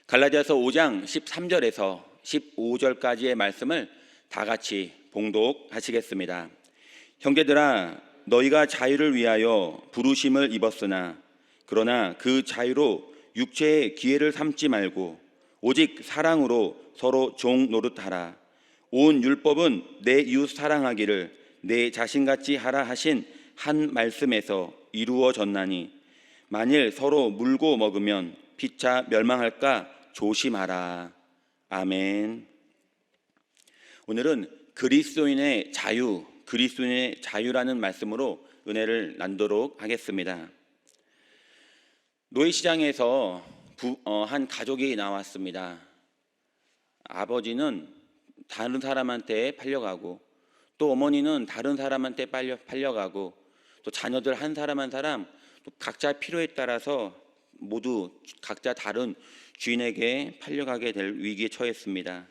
갈라디아서 5장 13절에서 15절까지의 말씀을 다 같이 봉독하시겠습니다. 형제들아, 너희가 자유를 위하여 부르심을 입었으나 그러나 그 자유로 육체의 기회를 삼지 말고 오직 사랑으로 서로 종 노릇하라. 온 율법은 내 이웃 사랑하기를 내 자신같이 하라 하신 한 말씀에서 이루어졌나니 만일 서로 물고 먹으면 피차 멸망할까 조심하라. 아멘. 오늘은 그리스도인의 자유라는 말씀으로 은혜를 나누도록 하겠습니다. 노예시장에서 한 가족이 나왔습니다. 아버지는 다른 사람한테 팔려가고 또 어머니는 다른 사람한테 팔려가고 또 자녀들 한 사람 한 사람 또 각자 필요에 따라서 모두 각자 다른 주인에게 팔려가게 될 위기에 처했습니다.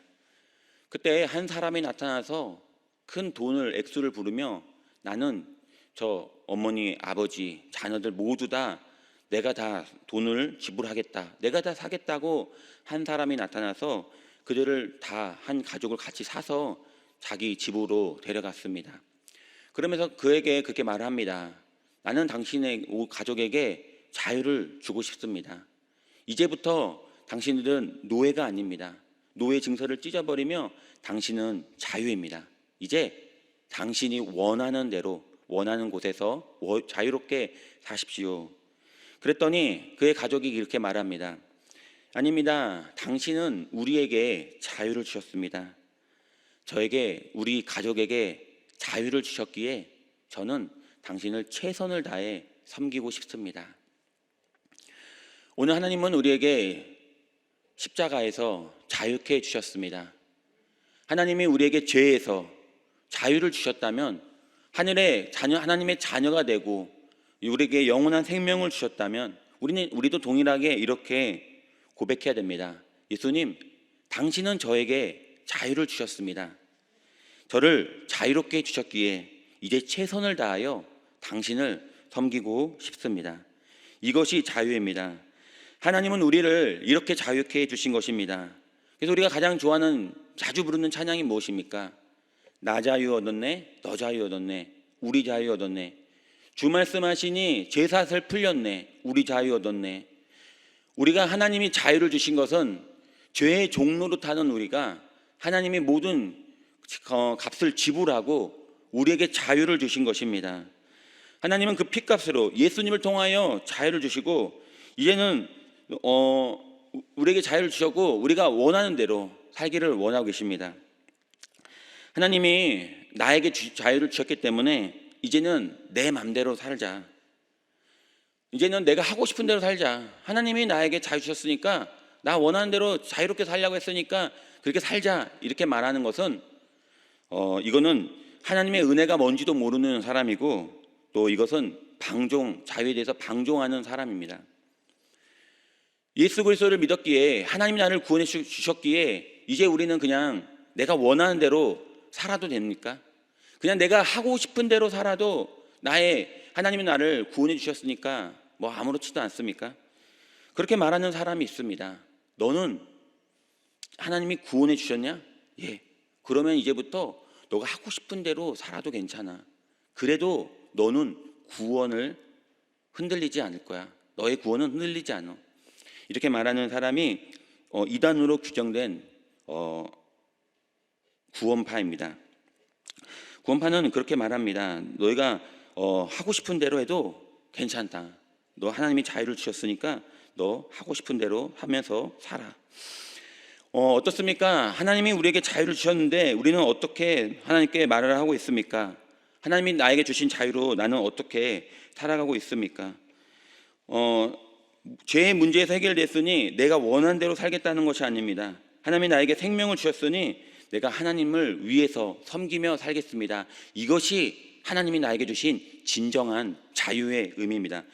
그때 한 사람이 나타나서 큰 돈을 액수를 부르며 나는 저 어머니, 아버지, 자녀들 모두 다 내가 다 돈을 지불하겠다, 내가 다 사겠다고 한 사람이 나타나서 그들을 다 한 가족을 같이 사서 자기 집으로 데려갔습니다. 그러면서 그에게 그렇게 말을 합니다. 나는 당신의 가족에게 자유를 주고 싶습니다. 이제부터 당신들은 노예가 아닙니다. 노예 증서를 찢어버리며 당신은 자유입니다. 이제 당신이 원하는 대로 원하는 곳에서 자유롭게 사십시오. 그랬더니 그의 가족이 이렇게 말합니다. 아닙니다. 당신은 우리에게 자유를 주셨습니다. 저에게, 우리 가족에게 자유를 주셨기에 저는 당신을 최선을 다해 섬기고 싶습니다. 오늘 하나님은 우리에게 십자가에서 자유케 해주셨습니다. 하나님이 우리에게 죄에서 자유를 주셨다면, 하나님의 자녀가 되고 우리에게 영원한 생명을 주셨다면 우리도 동일하게 이렇게 고백해야 됩니다. 예수님, 당신은 저에게 자유를 주셨습니다. 저를 자유롭게 해주셨기에 이제 최선을 다하여 당신을 섬기고 싶습니다. 이것이 자유입니다. 하나님은 우리를 이렇게 자유케 해주신 것입니다. 그래서 우리가 가장 좋아하는, 자주 부르는 찬양이 무엇입니까? 나 자유 얻었네, 너 자유 얻었네, 우리 자유 얻었네. 주 말씀하시니 죄사슬 풀렸네, 우리 자유 얻었네. 우리가 하나님이 자유를 주신 것은 죄의 종로로 타는 우리가 하나님이 모든 값을 지불하고 우리에게 자유를 주신 것입니다. 하나님은 그 핏값으로 예수님을 통하여 자유를 주시고 이제는 우리에게 자유를 주셨고 우리가 원하는 대로 살기를 원하고 계십니다. 하나님이 나에게 자유를 주셨기 때문에 이제는 내 맘대로 살자. 이제는 내가 하고 싶은 대로 살자. 하나님이 나에게 자유 주셨으니까 나 원하는 대로 자유롭게 살려고 했으니까 그렇게 살자. 이렇게 말하는 것은 이거는 하나님의 은혜가 뭔지도 모르는 사람이고 또 이것은 자유에 대해서 방종하는 사람입니다. 예수 그리스도를 믿었기에 하나님이 나를 구원해 주셨기에 이제 우리는 그냥 내가 원하는 대로 살아도 됩니까? 그냥 내가 하고 싶은 대로 살아도 하나님이 나를 구원해 주셨으니까 뭐 아무렇지도 않습니까? 그렇게 말하는 사람이 있습니다. 너는 하나님이 구원해 주셨냐? 예. 그러면 이제부터 너가 하고 싶은 대로 살아도 괜찮아. 그래도 너는 구원을 흔들리지 않을 거야. 너의 구원은 흔들리지 않아. 이렇게 말하는 사람이 이단으로 규정된 구원파입니다. 구원파는 그렇게 말합니다. 너희가 하고 싶은 대로 해도 괜찮다. 너 하나님이 자유를 주셨으니까 너 하고 싶은 대로 하면서 살아. 어떻습니까? 하나님이 우리에게 자유를 주셨는데 우리는 어떻게 하나님께 말을 하고 있습니까? 하나님이 나에게 주신 자유로 나는 어떻게 살아가고 있습니까? 죄의 문제에서 해결됐으니 내가 원하는 대로 살겠다는 것이 아닙니다. 하나님이 나에게 생명을 주셨으니 내가 하나님을 위해서 섬기며 살겠습니다. 이것이 하나님이 나에게 주신 진정한 자유의 의미입니다.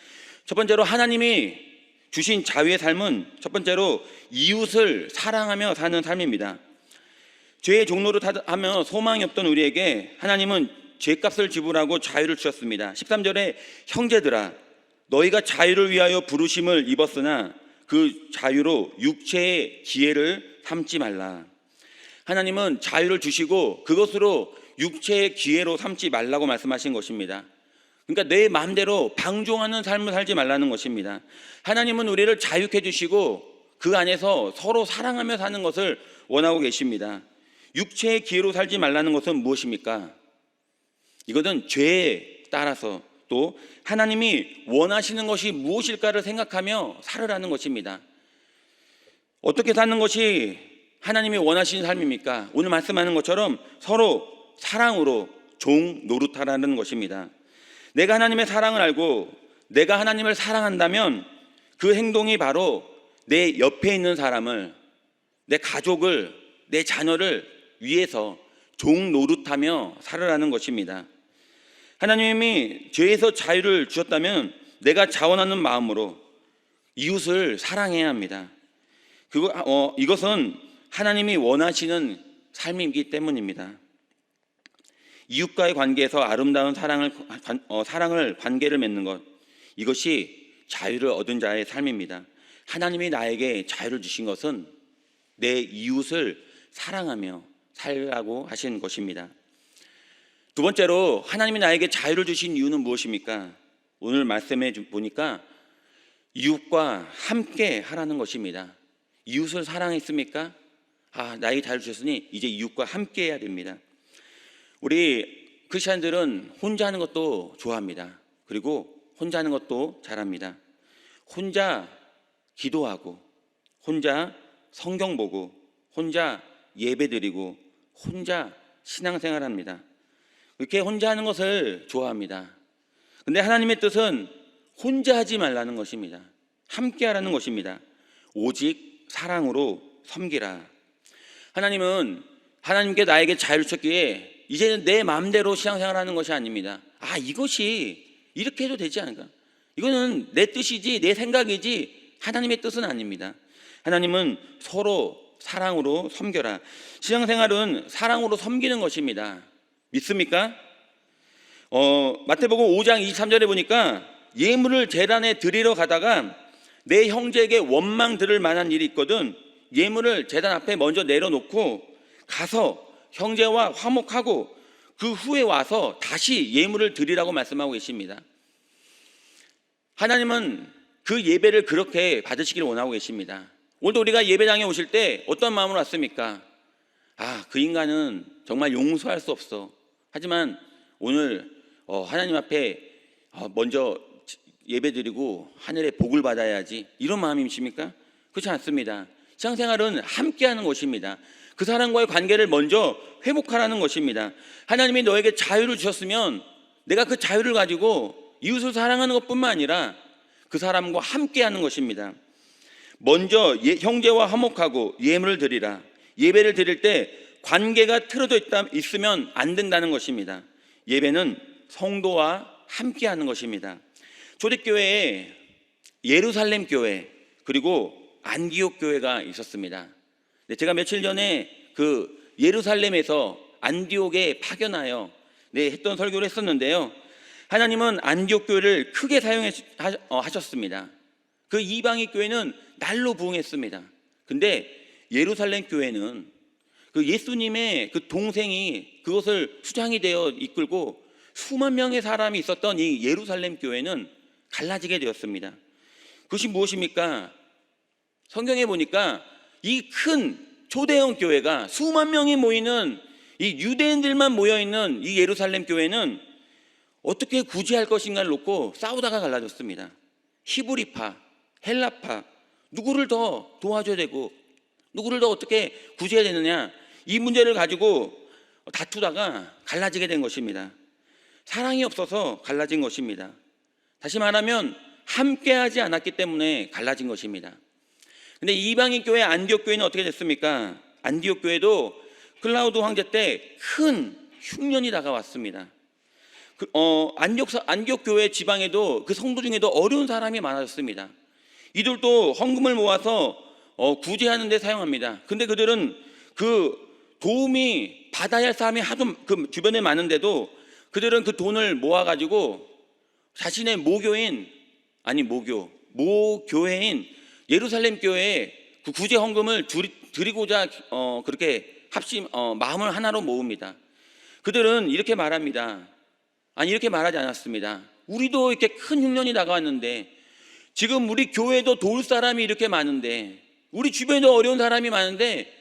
첫 번째로 하나님이 주신 자유의 삶은 첫 번째로 이웃을 사랑하며 사는 삶입니다. 죄의 종로를 하며 소망이 없던 우리에게 하나님은 죄값을 지불하고 자유를 주셨습니다. 13절에 형제들아, 너희가 자유를 위하여 부르심을 입었으나 그 자유로 육체의 기회를 삼지 말라. 하나님은 자유를 주시고 그것으로 육체의 기회로 삼지 말라고 말씀하신 것입니다. 그러니까 내 마음대로 방종하는 삶을 살지 말라는 것입니다. 하나님은 우리를 자유케 주시고 그 안에서 서로 사랑하며 사는 것을 원하고 계십니다. 육체의 기회로 살지 말라는 것은 무엇입니까? 이것은 죄에 따라서 또 하나님이 원하시는 것이 무엇일까를 생각하며 살으라는 것입니다. 어떻게 사는 것이 하나님이 원하시는 삶입니까? 오늘 말씀하는 것처럼 서로 사랑으로 종 노릇하라는 것입니다. 내가 하나님의 사랑을 알고 내가 하나님을 사랑한다면 그 행동이 바로 내 옆에 있는 사람을, 내 가족을, 내 자녀를 위해서 종 노릇하며 살으라는 것입니다. 하나님이 죄에서 자유를 주셨다면 내가 자원하는 마음으로 이웃을 사랑해야 합니다. 이것은 하나님이 원하시는 삶이기 때문입니다. 이웃과의 관계에서 아름다운 사랑을 관계를 맺는 것, 이것이 자유를 얻은 자의 삶입니다. 하나님이 나에게 자유를 주신 것은 내 이웃을 사랑하며 살라고 하신 것입니다. 두 번째로 하나님이 나에게 자유를 주신 이유는 무엇입니까? 오늘 말씀해 보니까 이웃과 함께 하라는 것입니다. 이웃을 사랑했습니까? 나에게 자유를 주셨으니 이제 이웃과 함께 해야 됩니다. 우리 크리스찬들은 혼자 하는 것도 좋아합니다. 그리고 혼자 하는 것도 잘합니다. 혼자 기도하고, 혼자 성경 보고, 혼자 예배드리고, 혼자 신앙생활합니다. 이렇게 혼자 하는 것을 좋아합니다. 근데 하나님의 뜻은 혼자 하지 말라는 것입니다. 함께 하라는 것입니다. 오직 사랑으로 섬기라. 하나님은 하나님께 나에게 자유를 주셨기에 이제는 내 마음대로 신앙생활하는 것이 아닙니다. 이것이 이렇게 해도 되지 않을까? 이거는 내 뜻이지 내 생각이지 하나님의 뜻은 아닙니다. 하나님은 서로 사랑으로 섬겨라. 신앙생활은 사랑으로 섬기는 것입니다. 믿습니까? 마태복음 5장 23절에 보니까 예물을 제단에 드리러 가다가 내 형제에게 원망 들을 만한 일이 있거든 예물을 제단 앞에 먼저 내려놓고 가서 형제와 화목하고 그 후에 와서 다시 예물을 드리라고 말씀하고 계십니다. 하나님은 그 예배를 그렇게 받으시기를 원하고 계십니다. 오늘도 우리가 예배당에 오실 때 어떤 마음으로 왔습니까? 그 인간은 정말 용서할 수 없어. 하지만 오늘 하나님 앞에 먼저 예배드리고 하늘의 복을 받아야지, 이런 마음이십니까? 그렇지 않습니다. 신앙생활은 함께하는 것입니다. 그 사람과의 관계를 먼저 회복하라는 것입니다. 하나님이 너에게 자유를 주셨으면 내가 그 자유를 가지고 이웃을 사랑하는 것뿐만 아니라 그 사람과 함께하는 것입니다. 먼저 형제와 화목하고 예물을 드리라. 예배를 드릴 때 관계가 틀어져 있으면 안 된다는 것입니다. 예배는 성도와 함께하는 것입니다. 초대교회에 예루살렘 교회 그리고 안디옥 교회가 있었습니다. 제가 며칠 전에 그 예루살렘에서 안디옥에 파견하여 했던 설교를 했었는데요. 하나님은 안디옥 교회를 크게 사용하셨습니다. 그 이방인 교회는 날로 부흥했습니다. 근데 예루살렘 교회는 그 예수님의 그 동생이 그것을 수장이 되어 이끌고 수만 명의 사람이 있었던 이 예루살렘 교회는 갈라지게 되었습니다. 그것이 무엇입니까? 성경에 보니까 이 큰 초대형 교회가 수만 명이 모이는 이 유대인들만 모여있는 이 예루살렘 교회는 어떻게 구제할 것인가를 놓고 싸우다가 갈라졌습니다. 히브리파, 헬라파, 누구를 더 도와줘야 되고 누구를 더 어떻게 구제해야 되느냐, 이 문제를 가지고 다투다가 갈라지게 된 것입니다. 사랑이 없어서 갈라진 것입니다. 다시 말하면 함께하지 않았기 때문에 갈라진 것입니다. 근데 이방인 교회 안디옥 교회는 어떻게 됐습니까? 안디옥 교회도 클라우드 황제 때 큰 흉년이 다가왔습니다. 안디옥 교회 지방에도 그 성도 중에도 어려운 사람이 많아졌습니다. 이들도 헌금을 모아서 구제하는 데 사용합니다. 근데 그들은 그 도움이 받아야 할 사람이 하도 그 주변에 많은데도 그들은 그 돈을 모아가지고 자신의 모교회인 예루살렘 교회에 그 구제 헌금을 드리고자 그렇게 마음을 하나로 모읍니다. 그들은 이렇게 말합니다. 아니, 이렇게 말하지 않았습니다. 우리도 이렇게 큰 흉년이 다가왔는데, 지금 우리 교회도 도울 사람이 이렇게 많은데, 우리 주변에도 어려운 사람이 많은데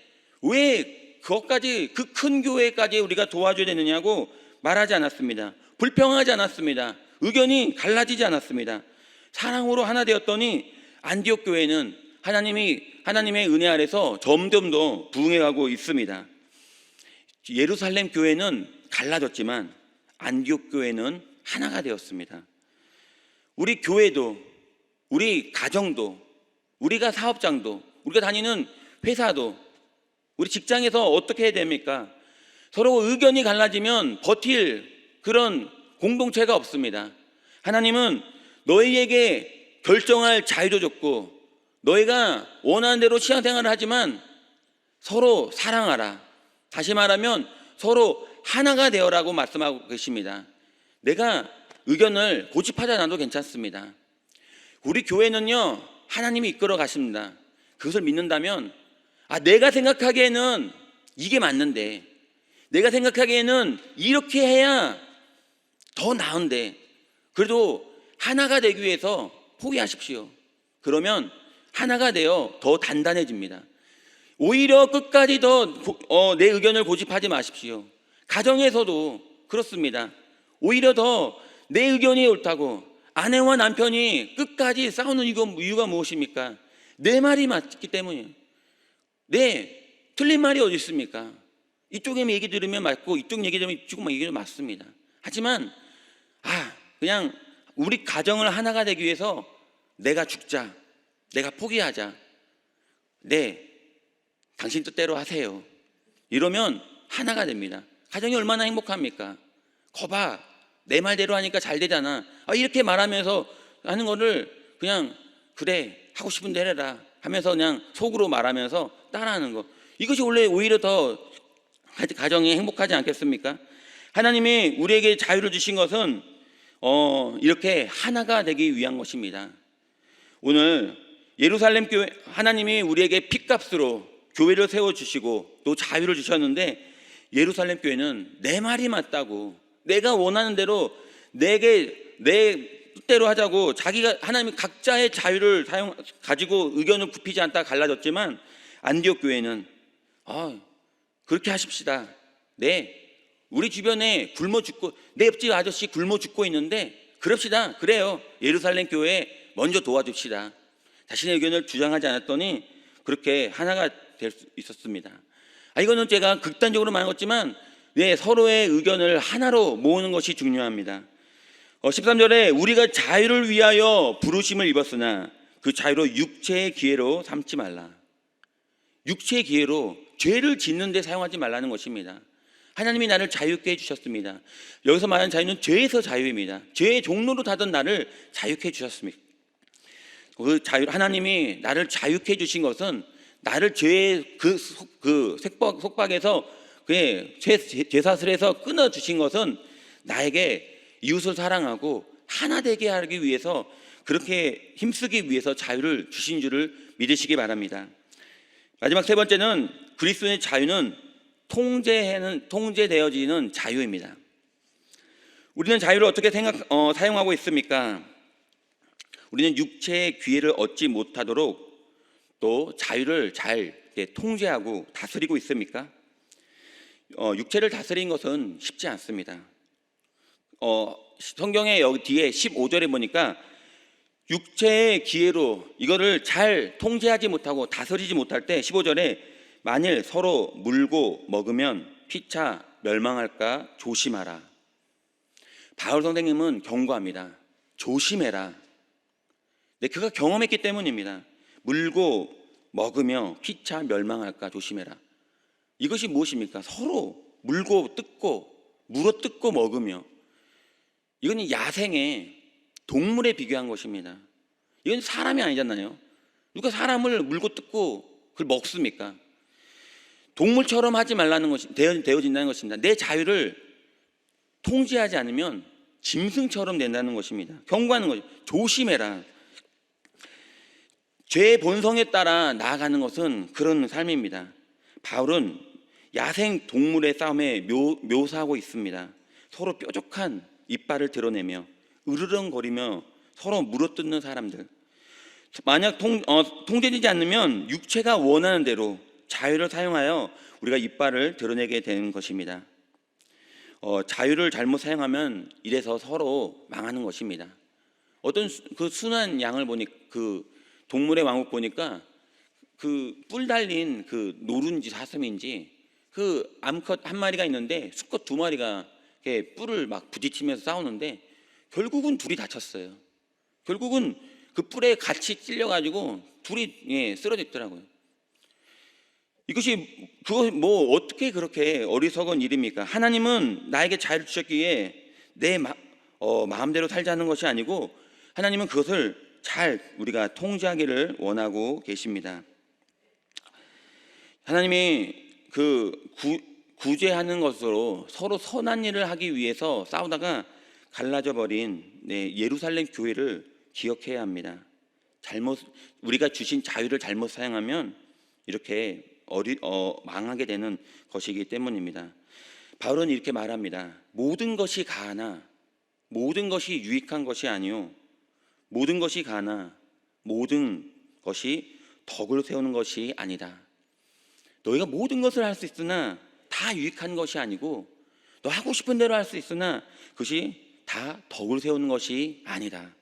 왜 그것까지, 그 큰 교회까지 우리가 도와줘야 되느냐고 말하지 않았습니다. 불평하지 않았습니다. 의견이 갈라지지 않았습니다. 사랑으로 하나 되었더니 안디옥 교회는 하나님의 은혜 아래서 점점 더 부흥해가고 있습니다. 예루살렘 교회는 갈라졌지만 안디옥 교회는 하나가 되었습니다. 우리 교회도, 우리 가정도, 우리가 사업장도, 우리가 다니는 회사도, 우리 직장에서 어떻게 해야 됩니까? 서로 의견이 갈라지면 버틸 그런 공동체가 없습니다. 하나님은 너희에게 결정할 자유도 줬고, 너희가 원하는 대로 신앙생활을 하지만 서로 사랑하라. 다시 말하면 서로 하나가 되어라고 말씀하고 계십니다. 내가 의견을 고집하지 않아도 괜찮습니다. 우리 교회는요, 하나님이 이끌어 가십니다. 그것을 믿는다면, 내가 생각하기에는 이게 맞는데, 내가 생각하기에는 이렇게 해야 더 나은데, 그래도 하나가 되기 위해서 포기하십시오. 그러면 하나가 되어 더 단단해집니다. 오히려 끝까지 더 내 의견을 고집하지 마십시오. 가정에서도 그렇습니다. 오히려 더 내 의견이 옳다고, 아내와 남편이 끝까지 싸우는 이유가 무엇입니까? 내 말이 맞기 때문이에요. 틀린 말이 어디 있습니까? 이쪽에 얘기 들으면 맞고, 이쪽 얘기 들으면 이쪽 얘기 들으면 맞습니다. 하지만 그냥 우리 가정을 하나가 되기 위해서 내가 죽자, 내가 포기하자, 당신 뜻대로 하세요, 이러면 하나가 됩니다. 가정이 얼마나 행복합니까? 거봐, 내 말대로 하니까 잘 되잖아. 이렇게 말하면서 하는 거를 그냥 그래, 하고 싶은 대로 해라 하면서 그냥 속으로 말하면서 따라하는 거, 이것이 원래 오히려 더 가정이 행복하지 않겠습니까? 하나님이 우리에게 자유를 주신 것은 이렇게 하나가 되기 위한 것입니다. 오늘 예루살렘 교회, 하나님이 우리에게 핏값으로 교회를 세워주시고 또 자유를 주셨는데, 예루살렘 교회는 내 말이 맞다고, 내가 원하는 대로 내 뜻대로 하자고, 하나님이 각자의 자유를 가지고 의견을 굽히지 않다 갈라졌지만, 안디옥 교회는 그렇게 하십시다. 우리 주변에 굶어 죽고, 내 옆집 아저씨 굶어 죽고 있는데 그럽시다. 그래요, 예루살렘 교회에 먼저 도와줍시다. 자신의 의견을 주장하지 않았더니 그렇게 하나가 될 수 있었습니다. 이거는 제가 극단적으로 말한 것지만 서로의 의견을 하나로 모으는 것이 중요합니다. 13절에 우리가 자유를 위하여 부르심을 입었으나 그 자유로 육체의 기회로 삼지 말라. 육체의 기회로 죄를 짓는 데 사용하지 말라는 것입니다. 하나님이 나를 자유케 해주셨습니다. 여기서 말하는 자유는 죄에서 자유입니다. 죄의 종로로 타던 나를 자유케 해주셨습니다. 그 하나님이 나를 자유케 해주신 것은 나를 죄의 그 속박에서, 죄사슬에서 끊어주신 것은 나에게 이웃을 사랑하고 하나 되게 하기 위해서, 그렇게 힘쓰기 위해서 자유를 주신 줄을 믿으시기 바랍니다. 마지막 세 번째는 그리스도의 자유는 통제되어지는 자유입니다. 우리는 자유를 어떻게 사용하고 있습니까? 우리는 육체의 기회를 얻지 못하도록 또 자유를 잘 통제하고 다스리고 있습니까? 육체를 다스리는 것은 쉽지 않습니다. 성경에 여기 뒤에 15절에 보니까 육체의 기회로 이거를 잘 통제하지 못하고 다스리지 못할 때 15절에 만일 서로 물고 먹으면 피차 멸망할까 조심하라. 바울 선생님은 경고합니다. 조심해라. 그가 경험했기 때문입니다. 물고 먹으며 피차 멸망할까 조심해라. 이것이 무엇입니까? 서로 물고 뜯고, 물어 뜯고 먹으며, 이건 야생의 동물에 비교한 것입니다. 이건 사람이 아니잖아요. 누가 사람을 물고 뜯고 그걸 먹습니까? 동물처럼 하지 말라는 것이 되어진다는 것입니다. 내 자유를 통제하지 않으면 짐승처럼 된다는 것입니다. 경고하는 거죠. 조심해라. 죄의 본성에 따라 나아가는 것은 그런 삶입니다. 바울은 야생 동물의 싸움에 묘사하고 있습니다. 서로 뾰족한 이빨을 드러내며 으르렁거리며 서로 물어뜯는 사람들. 만약 통제되지 않으면 육체가 원하는 대로 자유를 사용하여 우리가 이빨을 드러내게 되는 것입니다. 자유를 잘못 사용하면 이래서 서로 망하는 것입니다. 어떤 그 순한 양을 보니 그 동물의 왕국 보니까 그 뿔 달린 그 노른지 사슴인지 그 암컷 한 마리가 있는데 수컷 두 마리가 이렇게 뿔을 막 부딪히면서 싸우는데 결국은 둘이 다쳤어요. 결국은 그 뿔에 같이 찔려가지고 둘이 쓰러졌더라고요. 이것이 그거 뭐 어떻게 그렇게 어리석은 일입니까? 하나님은 나에게 자유를 주셨기에 내 마음대로 살자는 것이 아니고 하나님은 그것을 잘 우리가 통제하기를 원하고 계십니다. 하나님이 구제하는 것으로 서로 선한 일을 하기 위해서 싸우다가 갈라져 버린 예루살렘 교회를 기억해야 합니다. 우리가 주신 자유를 잘못 사용하면 이렇게 망하게 되는 것이기 때문입니다. 바울은 이렇게 말합니다. 모든 것이 가하나 모든 것이 유익한 것이 아니요 모든 것이 가하나 모든 것이 덕을 세우는 것이 아니다. 너희가 모든 것을 할 수 있으나 다 유익한 것이 아니고 너 하고 싶은 대로 할 수 있으나 그것이 다 덕을 세우는 것이 아니다.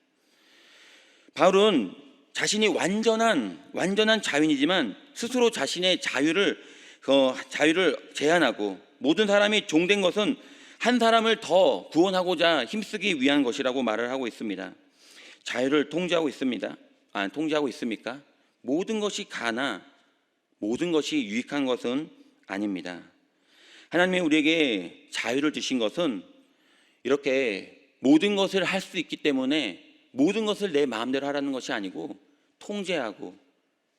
바울은 자신이 완전한 자유인이지만 스스로 자신의 자유를 제한하고 모든 사람이 종된 것은 한 사람을 더 구원하고자 힘쓰기 위한 것이라고 말을 하고 있습니다. 자유를 통제하고 있습니다. 통제하고 있습니까? 모든 것이 가나 모든 것이 유익한 것은 아닙니다. 하나님이 우리에게 자유를 주신 것은 이렇게 모든 것을 할 수 있기 때문에 모든 것을 내 마음대로 하라는 것이 아니고 통제하고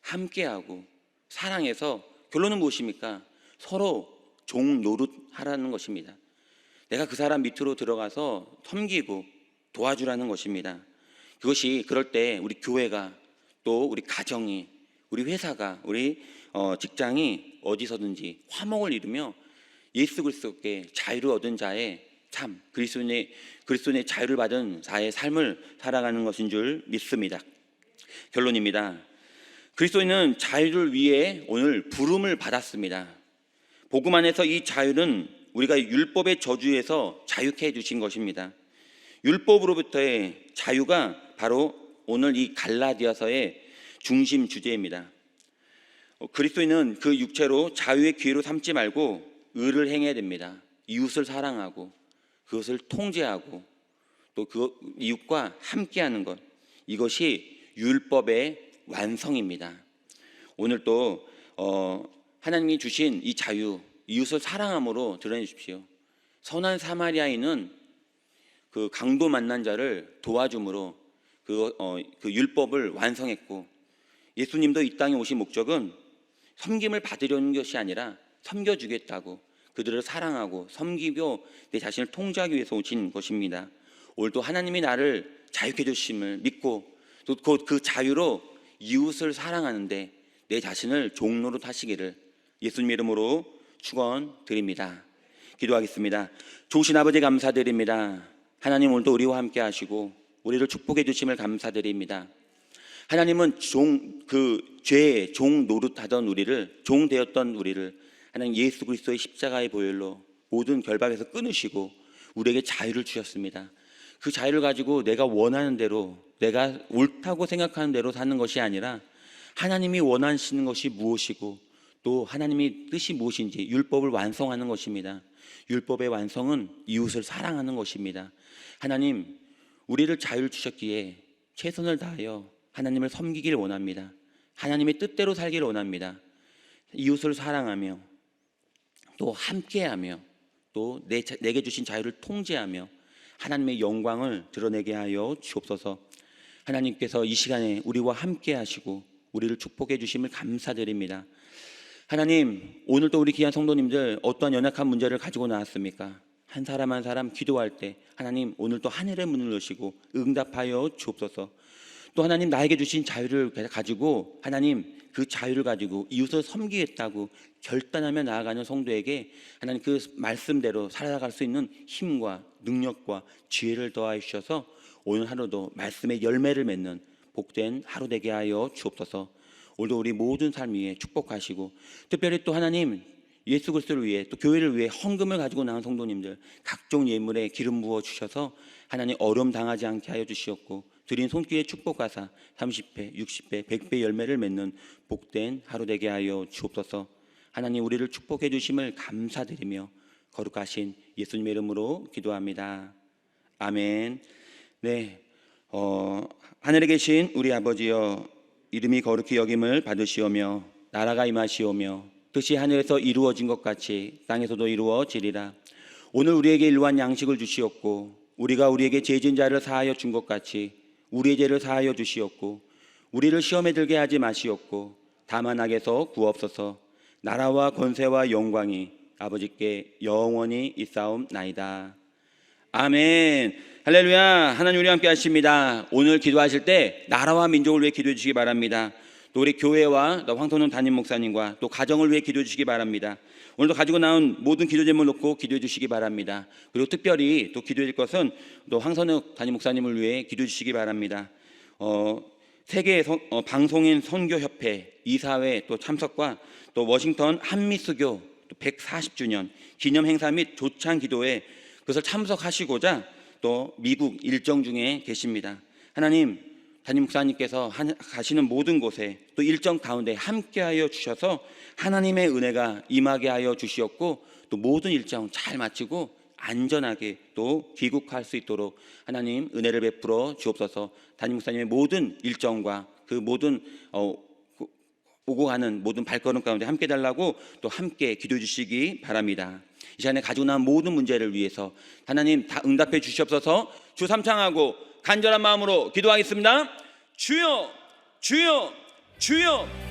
함께하고 사랑해서 결론은 무엇입니까? 서로 종 노릇하라는 것입니다. 내가 그 사람 밑으로 들어가서 섬기고 도와주라는 것입니다. 그것이 그럴 때 우리 교회가 또 우리 가정이 우리 회사가 우리 직장이 어디서든지 화목을 이루며 예수 그리스도께 자유를 얻은 자의 참 그리스도인의 자유를 받은 자의 삶을 살아가는 것인 줄 믿습니다. 결론입니다. 그리스도인은 자유를 위해 오늘 부름을 받았습니다. 복음 안에서 이 자유는 우리가 율법의 저주에서 자유케 해주신 것입니다. 율법으로부터의 자유가 바로 오늘 이 갈라디아서의 중심 주제입니다. 그리스도인은 그 육체로 자유의 기회로 삼지 말고 의를 행해야 됩니다. 이웃을 사랑하고 그것을 통제하고 또 그 이웃과 함께하는 것, 이것이 율법의 완성입니다. 오늘 또 하나님이 주신 이 자유, 이웃을 사랑함으로 드러내주십시오. 선한 사마리아인은 그 강도 만난 자를 도와줌으로 그 율법을 완성했고, 예수님도 이 땅에 오신 목적은 섬김을 받으려는 것이 아니라 섬겨주겠다고 그들을 사랑하고 섬기고 내 자신을 통제하기 위해서 오신 것입니다. 오늘도 하나님이 나를 자유케 해주심을 믿고 또 그 자유로 이웃을 사랑하는데 내 자신을 종로로 타시기를 예수님 이름으로 축원드립니다. 기도하겠습니다. 좋으신 아버지 감사드립니다. 하나님 오늘도 우리와 함께 하시고 우리를 축복해 주심을 감사드립니다. 하나님은 죄의 종 노릇하던 우리를, 종 되었던 우리를 하나님 예수 그리스도의 십자가의 보혈로 모든 결박에서 끊으시고 우리에게 자유를 주셨습니다. 그 자유를 가지고 내가 원하는 대로, 내가 옳다고 생각하는 대로 사는 것이 아니라 하나님이 원하시는 것이 무엇이고 또 하나님의 뜻이 무엇인지 율법을 완성하는 것입니다. 율법의 완성은 이웃을 사랑하는 것입니다. 하나님, 우리를 자유를 주셨기에 최선을 다하여 하나님을 섬기기를 원합니다. 하나님의 뜻대로 살기를 원합니다. 이웃을 사랑하며 또 함께하며 또 내게 주신 자유를 통제하며 하나님의 영광을 드러내게 하여 주옵소서. 하나님께서 이 시간에 우리와 함께 하시고 우리를 축복해 주심을 감사드립니다. 하나님, 오늘도 우리 귀한 성도님들 어떠한 연약한 문제를 가지고 나왔습니까? 한 사람 한 사람 기도할 때 하나님 오늘도 하늘의 문을 여시고 응답하여 주옵소서. 또 하나님 나에게 주신 자유를 가지고 하나님 그 자유를 가지고 이웃을 섬기겠다고 결단하며 나아가는 성도에게 하나님 그 말씀대로 살아갈 수 있는 힘과 능력과 지혜를 더하여 주셔서 오늘 하루도 말씀의 열매를 맺는 복된 하루 되게 하여 주옵소서. 오늘도 우리 모든 삶 위에 축복하시고 특별히 또 하나님 예수 그리스도를 위해 또 교회를 위해 헌금을 가지고 나온 성도님들 각종 예물에 기름 부어 주셔서 하나님 어려움 당하지 않게 하여 주시옵고 드린 손길에 축복하사 30배, 60배, 100배 열매를 맺는 복된 하루 되게 하여 주옵소서. 하나님 우리를 축복해 주심을 감사드리며 거룩하신 예수님의 이름으로 기도합니다. 아멘. 네, 하늘에 계신 우리 아버지여, 이름이 거룩히 여김을 받으시오며 나라가 임하시오며 뜻이 하늘에서 이루어진 것 같이 땅에서도 이루어지리라. 오늘 우리에게 일용할 양식을 주시옵고 우리가 우리에게 죄진 자를 사하여 준 것 같이 우리의 죄를 사하여 주시옵고 우리를 시험에 들게 하지 마시옵고 다만 악에서 구하옵소서. 나라와 권세와 영광이 아버지께 영원히 있사옵나이다. 아멘. 할렐루야. 하나님 우리와 함께 하십니다. 오늘 기도하실 때 나라와 민족을 위해 기도해 주시기 바랍니다. 또 우리 교회와 또 황선훈 담임 목사님과 또 가정을 위해 기도해 주시기 바랍니다. 오늘도 가지고 나온 모든 기도 제목을 놓고 기도해 주시기 바랍니다. 그리고 특별히 또 기도해 줄 것은 또 황선훈 담임 목사님을 위해 기도해 주시기 바랍니다. 세계 방송인 선교협회 이사회 또 참석과 또 워싱턴 한미수교 140주년 기념 행사 및 조찬 기도에 그것을 참석하시고자 또 미국 일정 중에 계십니다. 하나님 담임 목사님께서 가시는 모든 곳에 또 일정 가운데 함께하여 주셔서 하나님의 은혜가 임하게 하여 주시었고 또 모든 일정 잘 마치고 안전하게 또 귀국할 수 있도록 하나님 은혜를 베풀어 주옵소서. 담임 목사님의 모든 일정과 그 모든 오고 가는 모든 발걸음 가운데 함께 달라고 또 함께 기도해 주시기 바랍니다. 이 시간에 가지고 나온 모든 문제를 위해서 하나님 다 응답해 주시옵소서. 주 삼창하고 간절한 마음으로 기도하겠습니다. 주여 주여 주여